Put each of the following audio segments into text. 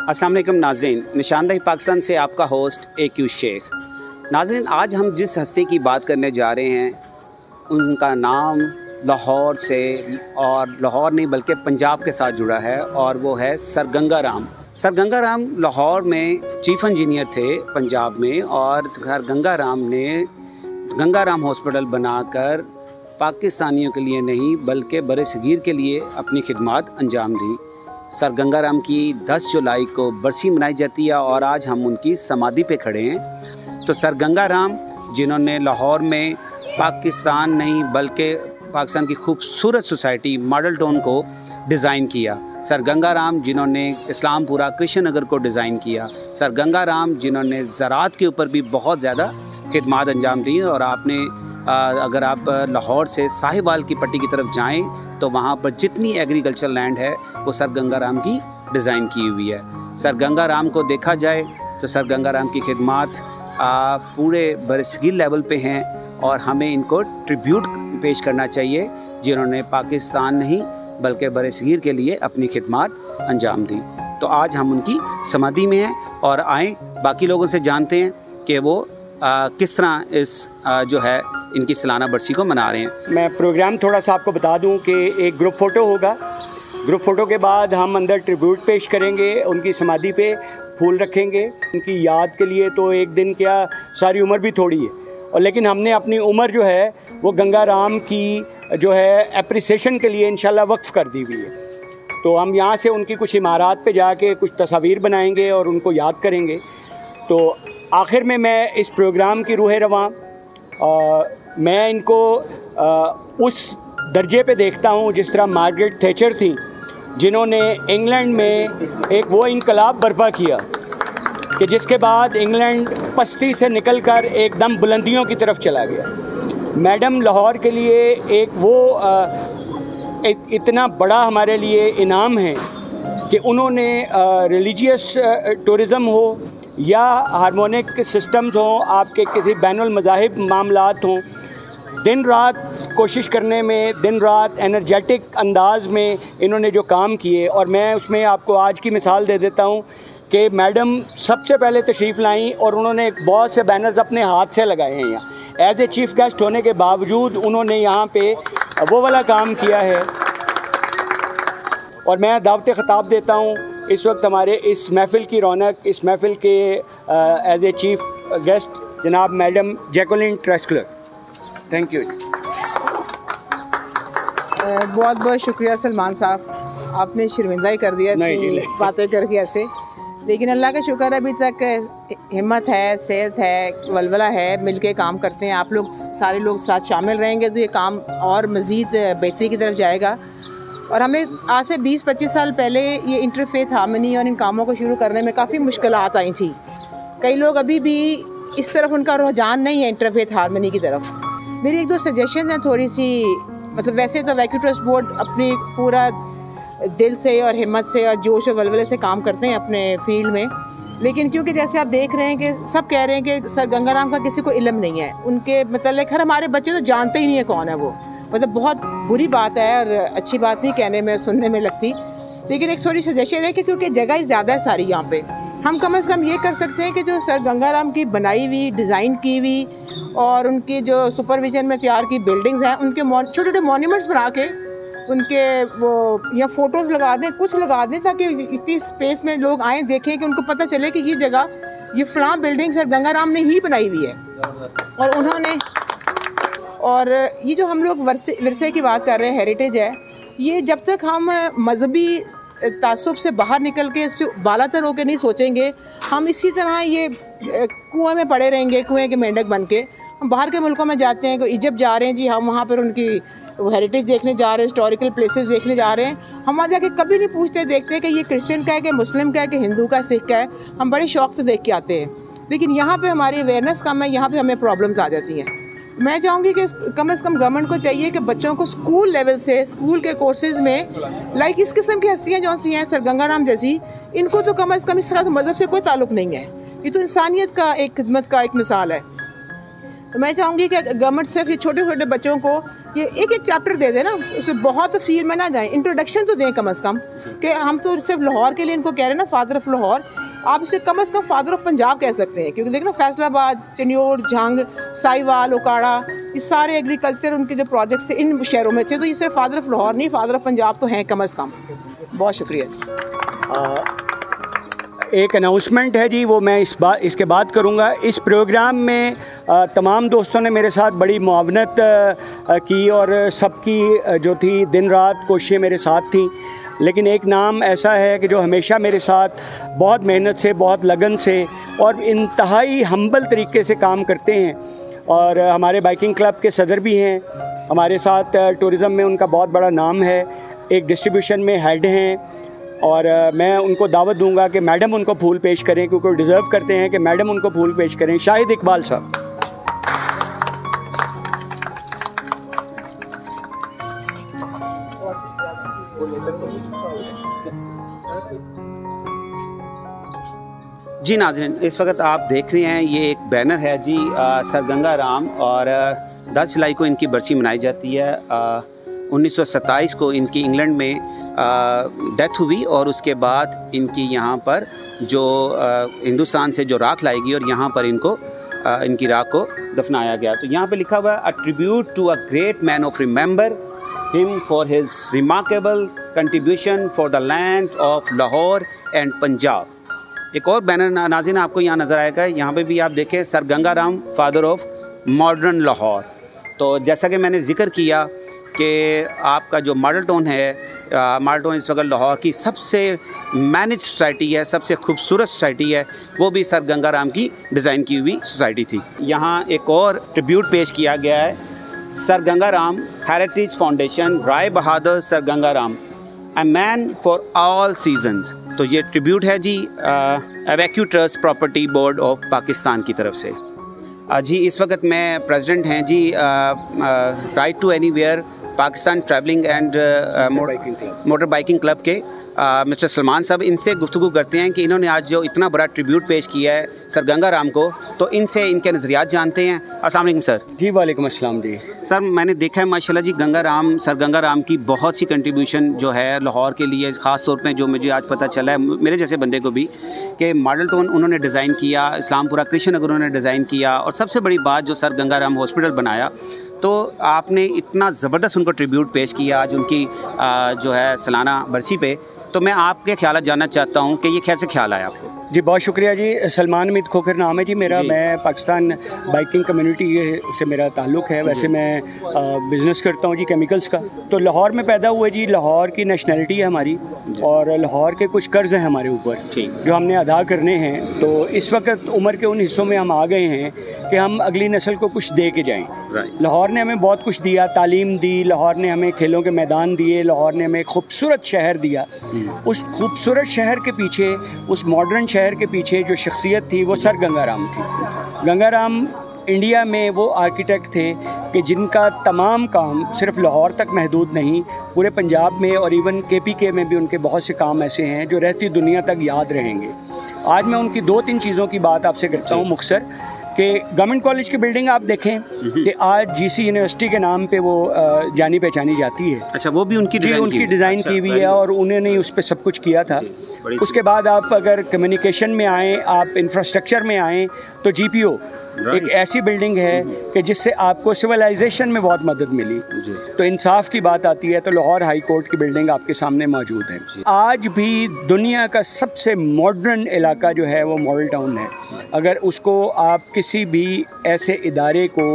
अस्सलाम वालेकुम नाज़रीन, निशानदेही पाकिस्तान से आपका होस्ट AQ शेख। नाज़रीन, आज हम जिस हस्ती की बात करने जा रहे हैं उनका नाम लाहौर से, और लाहौर नहीं बल्कि पंजाब के साथ जुड़ा है, और वो है सर गंगा राम। सर गंगा राम लाहौर में चीफ इंजीनियर थे पंजाब में, और सर गंगा राम ने गंगा राम हॉस्पिटल बनाकर पाकिस्तानियों के लिए नहीं बल्कि बरसगीर के लिए अपनी खिदमत अंजाम दी। सर गंगा राम की 10 जुलाई को बरसी मनाई जाती है और आज हम उनकी समाधि पे खड़े हैं। तो सर गंगा राम जिन्होंने लाहौर में पाकिस्तान नहीं बल्कि पाकिस्तान की खूबसूरत सोसाइटी मॉडल टाउन को डिज़ाइन किया, सर गंगा राम जिन्होंने इस्लामपुरा कृष्ण नगर को डिज़ाइन किया, सर गंगा राम जिन्होंने ज़राअत के ऊपर भी बहुत ज़्यादा खिदमत अंजाम दी। और आपने अगर आप लाहौर से साहिवाल की पट्टी की तरफ जाएं तो वहाँ पर जितनी एग्रीकल्चर लैंड है वो सर गंगा राम की डिज़ाइन की हुई है। सर गंगा राम को देखा जाए तो सर गंगा राम की खिदमत पूरे बरसगीर लेवल पे हैं, और हमें इनको ट्रिब्यूट पेश करना चाहिए जिन्होंने पाकिस्तान नहीं बल्कि बरसगीर के लिए अपनी खिदमत अंजाम दी। तो आज हम उनकी समाधि में हैं, और आएँ बाकी लोगों से जानते हैं कि वो किस तरह इस जो है इनकी सालाना बरसी को मना रहे हैं। मैं प्रोग्राम थोड़ा सा आपको बता दूं कि एक ग्रुप फ़ोटो होगा। ग्रुप फ़ोटो के बाद हम अंदर ट्रिब्यूट पेश करेंगे, उनकी समाधि पे फूल रखेंगे। उनकी याद के लिए तो एक दिन क्या सारी उम्र भी थोड़ी है, और लेकिन हमने अपनी उम्र जो है वो गंगा राम की जो है एप्रिसिएशन के लिए इंशाल्लाह वक्फ़ कर दी हुई है। तो हम यहाँ से उनकी कुछ इमारत पे जाके कुछ तस्वीर बनाएंगे और उनको याद करेंगे। तो आखिर में मैं इस प्रोग्राम की रूह रवां मैं इनको उस दर्जे पे देखता हूँ जिस तरह मार्गरेट थैचर थी, जिन्होंने इंग्लैंड में एक वो इनकलाब बर्पा किया कि जिसके बाद इंग्लैंड पस्ती से निकलकर एकदम बुलंदियों की तरफ चला गया। मैडम लाहौर के लिए एक वो इतना बड़ा हमारे लिए इनाम है कि उन्होंने रिलीजियस टूरिज़म हो या हार्मोनिक सिस्टम्स हों, आपके किसी बैनुल मज़ाहिब मामलात हों, दिन रात कोशिश करने में, दिन रात एनर्जेटिक अंदाज़ में इन्होंने जो काम किए। और मैं उसमें आपको आज की मिसाल दे देता हूँ कि मैडम सबसे पहले तशरीफ़ लाईं और उन्होंने बहुत से बैनर्स अपने हाथ से लगाए हैं यहाँ। एज ए चीफ़ गेस्ट होने के बावजूद उन्होंने यहाँ पे वो वाला काम किया है। और मैं दावत ख़िताब देता हूँ इस वक्त हमारे इस महफ़िल की रौनक, इस महफ़िल के एज ए चीफ़ गेस्ट जनाब मैडम जैकुलिन ट्रेस्कलर। Thank you. बहुत बहुत शुक्रिया सलमान साहब, आपने शर्मिंदा ही कर दिया बातें करके ऐसे। लेकिन अल्लाह का शुक्र है अभी तक हिम्मत है, सेहत है, वलवला है, मिलके काम करते हैं। आप लोग सारे लोग साथ शामिल रहेंगे तो ये काम और मज़ीद बेहतरी की तरफ जाएगा। और हमें आज से 20-25 साल पहले ये इंटरफेथ हार्मनी और इन कामों को शुरू करने में काफ़ी मुश्किलात आई थी। कई लोग अभी भी इस तरफ उनका रुझान नहीं है इंटरफेथ हार्मनी की तरफ। मेरी एक दो सजेशन हैं थोड़ी सी, मतलब वैसे तो वैक्यू ट्रस्ट बोर्ड अपनी पूरा दिल से और हिम्मत से और जोश और वलवले से काम करते हैं अपने फील्ड में, लेकिन क्योंकि जैसे आप देख रहे हैं कि सब कह रहे हैं कि सर गंगा राम का किसी को इल्म नहीं है, उनके मतलब हर हमारे बच्चे तो जानते ही नहीं है कौन है वो। मतलब बहुत बुरी बात है और अच्छी बात नहीं कहने में, सुनने में लगती। लेकिन एक थोड़ी सजेशन है कि क्योंकि जगह ही ज़्यादा है सारी यहाँ पे, हम कम से कम ये कर सकते हैं कि जो सर गंगा राम की बनाई हुई, डिज़ाइन की हुई और उनकी जो सुपरविजन में तैयार की बिल्डिंग्स हैं, उनके छोटे छोटे मॉन्यूमेंट्स बना के उनके वो या फ़ोटोज़ लगा दें, कुछ लगा दें, ताकि इतनी स्पेस में लोग आएँ देखें कि उनको पता चले कि ये जगह, ये फ़लाँ बिल्डिंग सर गंगा राम ने ही बनाई हुई है। और उन्होंने, और ये जो हम लोग विरसे की बात कर रहे हैं, हेरिटेज है, ये जब तक हम मजहबी तासुब से बाहर निकल के इससे बालातर होकर नहीं सोचेंगे, हम इसी तरह ये कुएं में पड़े रहेंगे, कुएं के मेंढक बन के। हम बाहर के मुल्कों में जाते हैं, कोई इजिप्ट जा रहे हैं जी, हम वहाँ पर उनकी हेरिटेज देखने जा रहे हैं, हिस्टोरिकल प्लेसेस देखने जा रहे हैं। हम वहाँ जाके कभी नहीं पूछते देखते कि ये क्रिश्चियन का है कि मुस्लिम का है कि हिंदू का, सिख का है। हम बड़े शौक़ से देख के आते हैं, लेकिन यहाँ पर हमारी अवेयरनेस कम है, यहाँ पर हमें प्रॉब्लम्स आ जाती हैं। मैं चाहूँगी कि कम से कम गवर्नमेंट को चाहिए कि बच्चों को स्कूल लेवल से, स्कूल के कोर्सेज़ में लाइक इस किस्म की हस्तियाँ जो सी हैं सर गंगा राम जैसी, इनको तो कम से कम इस तरह मज़हब से कोई ताल्लुक़ नहीं है, ये तो इंसानियत का एक खिदमत का एक मिसाल है। تو میں چاہوں گی کہ گورنمنٹ صرف یہ چھوٹے چھوٹے بچوں کو یہ ایک ایک چیپٹر دے دے نا, اس میں بہت تفصیل میں نہ جائیں, انٹروڈکشن تو دیں کم از کم, کہ ہم تو صرف لاہور کے لیے ان کو کہہ رہے ہیں نا فادر آف لاہور, آپ اسے کم از کم فادر آف پنجاب کہہ سکتے ہیں, کیونکہ دیکھنا فیصل آباد, چنیوڑ, جھنگ, سائیوال, اوکاڑا, یہ سارے ایگریکلچر ان کے جو پروجیکٹس تھے ان شہروں میں تھے, تو یہ صرف فادر آف لاہور نہیں, فادر آف پنجاب تو ہیں کم از کم. بہت شکریہ. ایک اناؤنسمنٹ ہے جی, وہ میں اس کے بعد کروں گا. اس پروگرام میں تمام دوستوں نے میرے ساتھ بڑی معاونت کی اور سب کی جو تھی دن رات کوششیں میرے ساتھ تھیں, لیکن ایک نام ایسا ہے کہ جو ہمیشہ میرے ساتھ بہت محنت سے, بہت لگن سے اور انتہائی ہمبل طریقے سے کام کرتے ہیں, اور ہمارے بائکنگ کلب کے صدر بھی ہیں ہمارے ساتھ. ٹورزم میں ان کا بہت بڑا نام ہے, ایک ڈسٹریبیوشن میں ہیڈ ہیں, اور میں ان کو دعوت دوں گا کہ میڈم ان کو پھول پیش کریں, کیونکہ وہ ڈیزرو کرتے ہیں کہ میڈم ان کو پھول پیش کریں. شاہد اقبال صاحب. جی ناظرین, اس وقت آپ دیکھ رہے ہیں یہ ایک بینر ہے جی, سر گنگا رام, اور 10 جولائی کو ان کی برسی منائی جاتی ہے. 1927 کو ان کی انگلینڈ میں ڈیتھ ہوئی, اور اس کے بعد ان کی یہاں پر جو ہندوستان سے جو راکھ لائی گئی اور یہاں پر ان کی راکھ کو دفنایا گیا. تو یہاں پہ لکھا ہوا ہے a tribute to a great man of remember him for his remarkable contribution for the land of Lahore and Punjab. ایک اور بینر ناظرین آپ کو یہاں نظر آئے گا, یہاں پہ بھی آپ دیکھیں sir Ganga Ram father of modern Lahore. تو جیسا کہ میں نے ذکر کیا کہ آپ کا جو ماڈل ٹاؤن ہے, ماڈل ٹاؤن اس وقت لاہور کی سب سے مینج سوسائٹی ہے, سب سے خوبصورت سوسائٹی ہے, وہ بھی سر گنگا رام کی ڈیزائن کی ہوئی سوسائٹی تھی. یہاں ایک اور ٹریبیوٹ پیش کیا گیا ہے, sir Ganga Ram heritage foundation, Rai Bahadur sir Ganga Ram, a man for all seasons. تو یہ ٹریبیوٹ ہے جی evacuee trust property board of Pakistan کی طرف سے. جی اس وقت میں پریزیڈنٹ ہیں جی right to anywhere Pakistan travelling and motor biking club کے مسٹر سلمان صاحب. ان سے گفتگو کرتے ہیں کہ انہوں نے آج جو اتنا بڑا ٹریبیوٹ پیش کیا ہے سر گنگا رام کو, تو ان سے ان کے نظریات جانتے ہیں. السلام علیکم سر. جی وعلیکم السلام. جی سر, میں نے دیکھا ہے ماشاء اللہ جی سر گنگا رام کی بہت سی کنٹریبیوشن جو ہے لاہور کے لیے, خاص طور پہ جو مجھے آج پتہ چلا ہے میرے جیسے بندے کو بھی, کہ ماڈل ٹاؤن انہوں نے ڈیزائن کیا, اسلام پورہ کرشن نگر انہوں نے ڈیزائن کیا, اور سب سے بڑی بات جو سر گنگا رام ہاسپٹل بنایا. تو آپ نے اتنا زبردست ان کو ٹریبیوٹ پیش کیا آج ان کی جو ہے سالانہ برسی پہ. تو میں آپ کے خیالات جاننا چاہتا ہوں کہ یہ کیسے خیال آیا آپ کو؟ جی بہت شکریہ جی. سلمان امید کھوکھر نام ہے جی میرا. میں پاکستان بائکنگ کمیونٹی سے میرا تعلق ہے. ویسے میں بزنس کرتا ہوں جی کیمیکلز کا. تو لاہور میں پیدا ہوئے جی. لاہور کی نیشنلٹی ہے ہماری, اور لاہور کے کچھ قرض ہیں ہمارے اوپر جو ہم نے ادا کرنے ہیں. تو اس وقت عمر کے ان حصوں میں ہم آ گئے ہیں کہ ہم اگلی نسل کو کچھ دے کے جائیں. لاہور نے ہمیں بہت کچھ دیا, تعلیم دی, لاہور نے ہمیں کھیلوں کے میدان دیے, لاہور نے ہمیں ایک خوبصورت شہر دیا. اس خوبصورت شہر کے پیچھے, اس ماڈرن شہر کے پیچھے جو شخصیت تھی وہ سر گنگا رام تھی. گنگا رام انڈیا میں وہ آرکیٹیکٹ تھے کہ جن کا تمام کام صرف لاہور تک محدود نہیں, پورے پنجاب میں اور ایون KPK میں بھی ان کے بہت سے کام ایسے ہیں جو رہتی دنیا تک یاد رہیں گے. آج میں ان کی 2-3 چیزوں کی بات آپ سے کرتا ہوں مختصر. کہ گورنمنٹ کالج کی بلڈنگ آپ دیکھیں کہ آج GC یونیورسٹی کے نام پہ وہ جانی پہچانی جاتی ہے. اچھا, وہ بھی ان کی ڈیزائن کی ہوئی ہے, اور انہوں نے اس پہ سب کچھ کیا تھا. اس کے بعد آپ اگر کمیونیکیشن میں آئیں, آپ انفراسٹرکچر میں آئیں, تو GPO ایک ایسی بلڈنگ ہے کہ جس سے آپ کو سویلائزیشن میں بہت مدد ملی. تو انصاف کی بات آتی ہے تو لاہور ہائی کورٹ کی بلڈنگ آپ کے سامنے موجود ہے. آج بھی دنیا کا سب سے ماڈرن علاقہ جو ہے وہ ماڈل ٹاؤن ہے. اگر اس کو آپ کسی بھی ایسے ادارے کو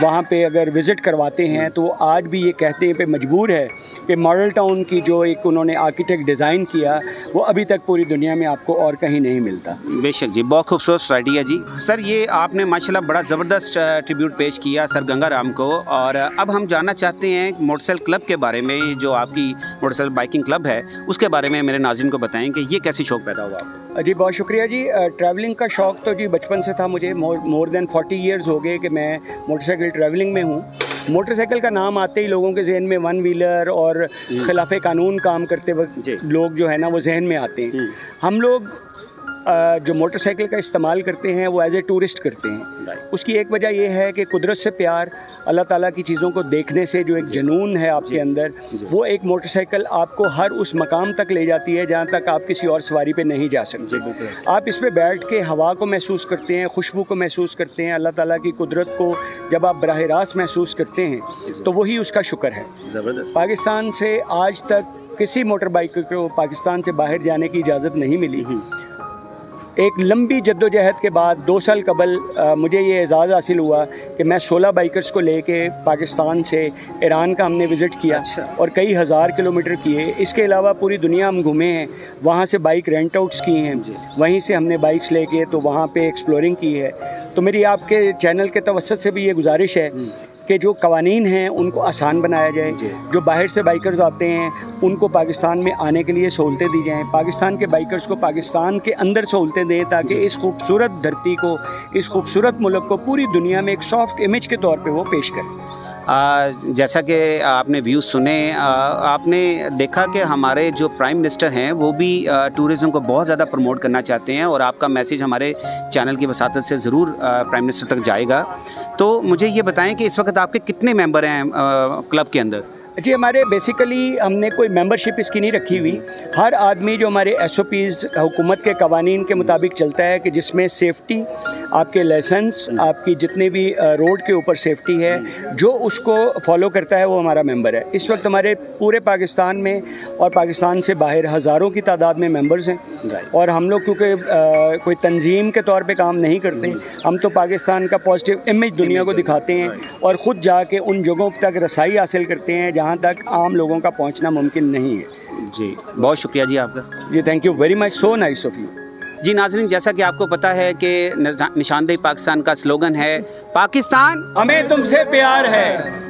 وہاں پہ اگر وزٹ کرواتے ہیں تو آج بھی یہ کہتے ہیں پہ مجبور ہے کہ ماڈل ٹاؤن کی جو ایک انہوں نے آرکیٹیکٹ ڈیزائن کیا وہ ابھی تک پوری دنیا میں آپ کو اور کہیں نہیں ملتا. بے شک جی, بہت خوبصورت سوسائٹی ہے جی. سر یہ آپ نے ماشاءاللہ بڑا زبردست ٹریبیوٹ پیش کیا سر گنگا رام کو, اور اب ہم جاننا چاہتے ہیں موٹر سائیکل کلب کے بارے میں. جو آپ کی موٹر سائیکل بائکنگ کلب ہے اس کے بارے میں میرے ناظرین کو بتائیں کہ یہ کیسی شوق پیدا ہوا آپ کو؟ جی بہت شکریہ جی. ٹریولنگ کا شوق تو جی بچپن سے تھا مجھے. مور دین 40 ایئرز ہو گئے کہ میں موٹر سائیکل ٹریولنگ میں ہوں. موٹر سائیکل کا نام آتے ہی لوگوں کے ذہن میں 1 ویلر اور خلاف قانون کام کرتے وقت لوگ جو ہے نا وہ ذہن میں آتے ہیں. ہم لوگ जो मोटरसाइकिल का इस्तेमाल करते हैं वो एज ए टूरिस्ट करते हैं। उसकी एक वजह ये है कि कुदरत से प्यार, अल्लाह ताला की चीज़ों को देखने से जो एक जुनून है आपके अंदर, वो एक मोटरसाइकिल आपको हर उस मकाम तक ले जाती है जहाँ तक आप किसी और सवारी पे नहीं जा सकते। आप इस पे बैठ के हवा को महसूस करते हैं, खुशबू को महसूस करते हैं, अल्लाह ताला की कुदरत को जब आप बराह रास्त महसूस करते हैं तो वही उसका शुक्र है। ज़बरदस्त। पाकिस्तान से आज तक किसी मोटर बाइकर को पाकिस्तान से बाहर जाने की इजाज़त नहीं मिली। एक लंबी जद्दोजहद के बाद 2 साल कबल मुझे ये एजाज़ हासिल हुआ कि मैं 16 बाइकर्स को लेके पाकिस्तान से ईरान का हमने विज़िट किया। अच्छा। और कई हज़ार किलोमीटर किए। इसके अलावा पूरी दुनिया हम घूमे हैं, वहाँ से बाइक रेंट आउट्स की हैं, वहीं से हमने बाइक्स लेके तो वहाँ पे एक्सप्लोरिंग की है। तो मेरी आपके चैनल के तवस्सुत से भी ये गुजारिश है कि जो कवानीन हैं उनको आसान बनाया जाए, जो बाहर से बाइकर्स आते हैं उनको पाकिस्तान में आने के लिए सहूलतें दी जाएं, पाकिस्तान के बाइकर्स को पाकिस्तान के अंदर सहूलतें दें ताकि इस खूबसूरत धरती को, इस खूबसूरत मुल्क को पूरी दुनिया में एक सॉफ्ट इमेज के तौर पे वो पेश करें। जैसा कि आपने व्यूज़ सुने, आपने देखा कि हमारे जो प्राइम मिनिस्टर हैं वो भी टूरिज़्म को बहुत ज़्यादा प्रमोट करना चाहते हैं और आपका मैसेज हमारे चैनल की वसातत से ज़रूर प्राइम मिनिस्टर तक जाएगा। तो मुझे ये बताएं कि इस वक्त आपके कितने मेंबर हैं क्लब के अंदर? जी, हमारे बेसिकली हमने कोई मेंबरशिप इसकी नहीं रखी हुई। हर आदमी जो हमारे SOPs हुकूमत के कवानीन के मुताबिक चलता है कि जिसमें सेफ्टी, आपके लाइसेंस, आपकी जितने भी रोड के ऊपर सेफ्टी है, जो उसको फॉलो करता है वो हमारा मेंबर है। इस वक्त हमारे पूरे पाकिस्तान में और पाकिस्तान से बाहर हज़ारों की तादाद में मेंबर्स हैं। और हम लोग क्योंकि कोई तंजीम के तौर पे काम नहीं करते, हम तो पाकिस्तान का पॉजिटिव इमेज दुनिया को दिखाते हैं और ख़ुद जाके उन जगहों तक रसाई हासिल करते हैं जहाँ तक आम लोगों का पहुँचना मुमकिन नहीं है। जी, बहुत शुक्रिया जी आपका। जी, thank you very much, so nice of you. जी नाज़रीन, जैसा कि आपको पता है कि निशानदेही पाकिस्तान का स्लोगन है, पाकिस्तान हमें तुमसे प्यार है।